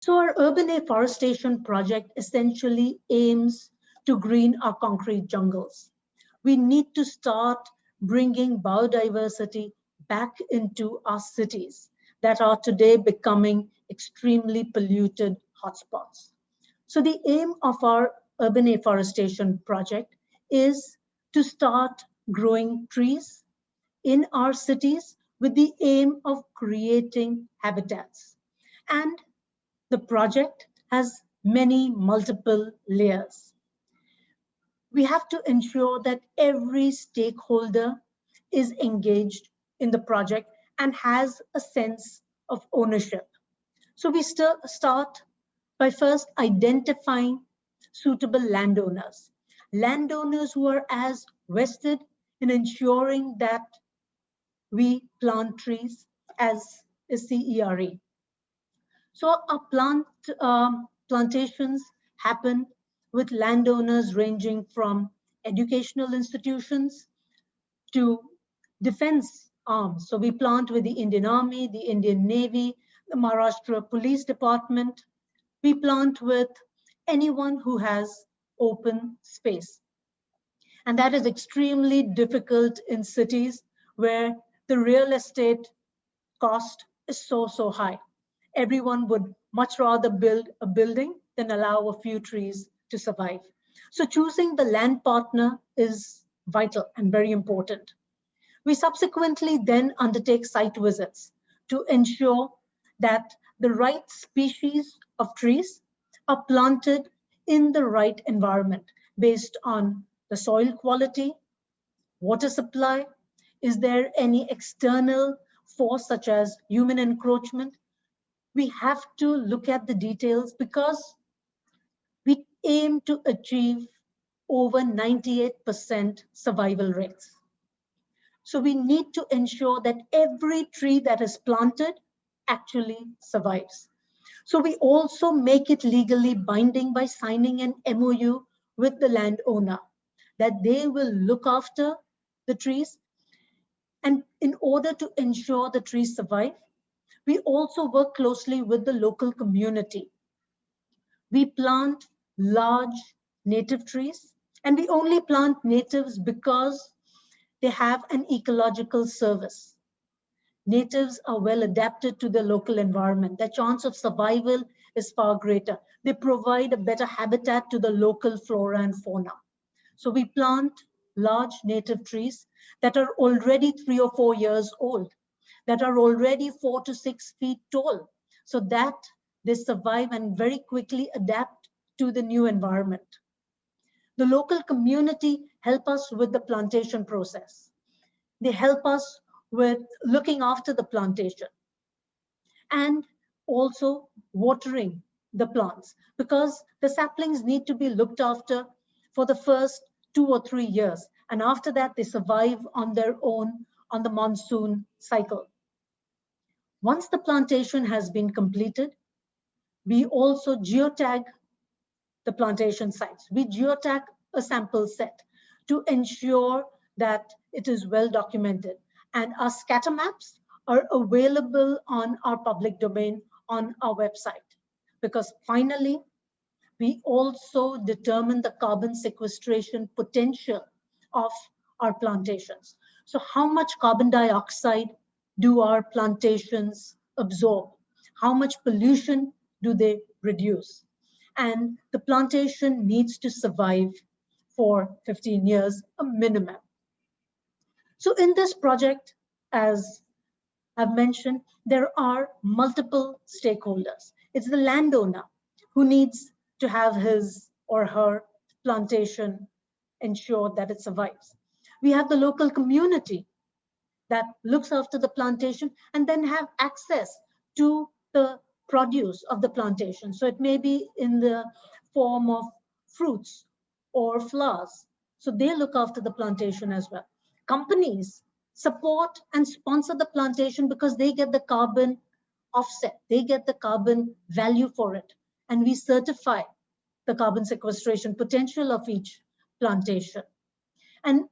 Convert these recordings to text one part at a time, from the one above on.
So our Urban Afforestation Project essentially aims to green our concrete jungles. We need to start bringing biodiversity back into our cities that are today becoming extremely polluted hotspots. So the aim of our Urban Afforestation Project is to start growing trees in our cities with the aim of creating habitats. And the project has many multiple layers. We have to ensure that every stakeholder is engaged in the project and has a sense of ownership. So we start by first identifying suitable landowners, landowners who are as vested in ensuring that we plant trees as is CERE. So our plantations happen with landowners ranging from educational institutions to defense arms. So we plant with the Indian Army, the Indian Navy, the Maharashtra Police Department. We plant with anyone who has open space. And that is extremely difficult in cities where the real estate cost is so high. Everyone would much rather build a building than allow a few trees to survive. So choosing the land partner is vital and very important. We subsequently then undertake site visits to ensure that the right species of trees are planted in the right environment based on the soil quality, water supply. Is there any external force such as human encroachment? We have to look at the details because we aim to achieve over 98% survival rates. So we need to ensure that every tree that is planted actually survives. So we also make it legally binding by signing an MOU with the landowner that they will look after the trees. And in order to ensure the trees survive, we also work closely with the local community. We plant large native trees, and we only plant natives because they have an ecological service. Natives are well adapted to the local environment. Their chance of survival is far greater. They provide a better habitat to the local flora and fauna. So we plant large native trees that are already 3 or 4 years old, that are already 4 to 6 feet tall, so that they survive and very quickly adapt to the new environment. The local community help us with the plantation process. They help us with looking after the plantation and also watering the plants, because the saplings need to be looked after for the first 2 or 3 years. And after that, they survive on their own on the monsoon cycle. Once the plantation has been completed, we also geotag the plantation sites. We geotag a sample set to ensure that it is well documented. And our scatter maps are available on our public domain on our website. Because finally, we also determine the carbon sequestration potential of our plantations. So how much carbon dioxide do our plantations absorb? How much pollution do they reduce? And the plantation needs to survive for 15 years, a minimum. So in this project, as I've mentioned, there are multiple stakeholders. It's the landowner who needs to have his or her plantation ensure that it survives. We have the local community that looks after the plantation and then have access to the produce of the plantation. So it may be in the form of fruits or flowers. So they look after the plantation as well. Companies support and sponsor the plantation because they get the carbon offset, they get the carbon value for it. And we certify the carbon sequestration potential of each plantation. And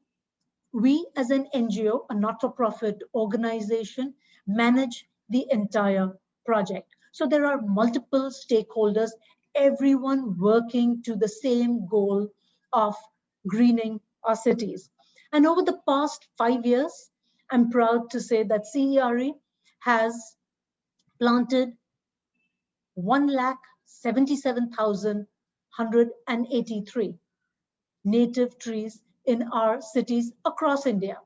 we as an NGO, a not-for-profit organization, manage the entire project. So there are multiple stakeholders, everyone working to the same goal of greening our cities. And over the past 5 years, I'm proud to say that CERE has planted 177,183 native trees in our cities across India.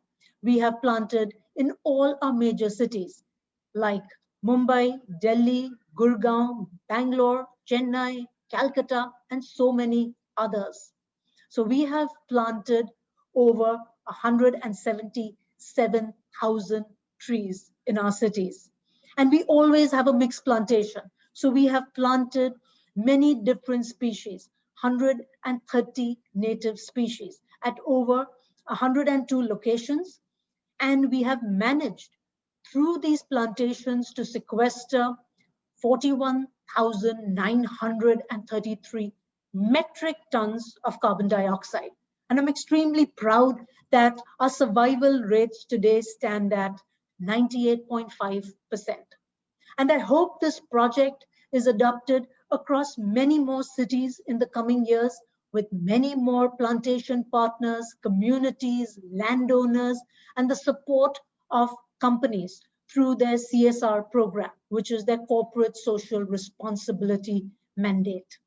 We have planted in all our major cities like Mumbai, Delhi, Gurgaon, Bangalore, Chennai, Calcutta, and so many others. So we have planted over 177,000 trees in our cities. And we always have a mixed plantation. So we have planted many different species, 130 native species at over 102 locations. And we have managed through these plantations to sequester 41,933 metric tons of carbon dioxide. And I'm extremely proud that our survival rates today stand at 98.5%. And I hope this project is adopted across many more cities in the coming years with many more plantation partners, communities, landowners, and the support of companies through their CSR program, which is their corporate social responsibility mandate.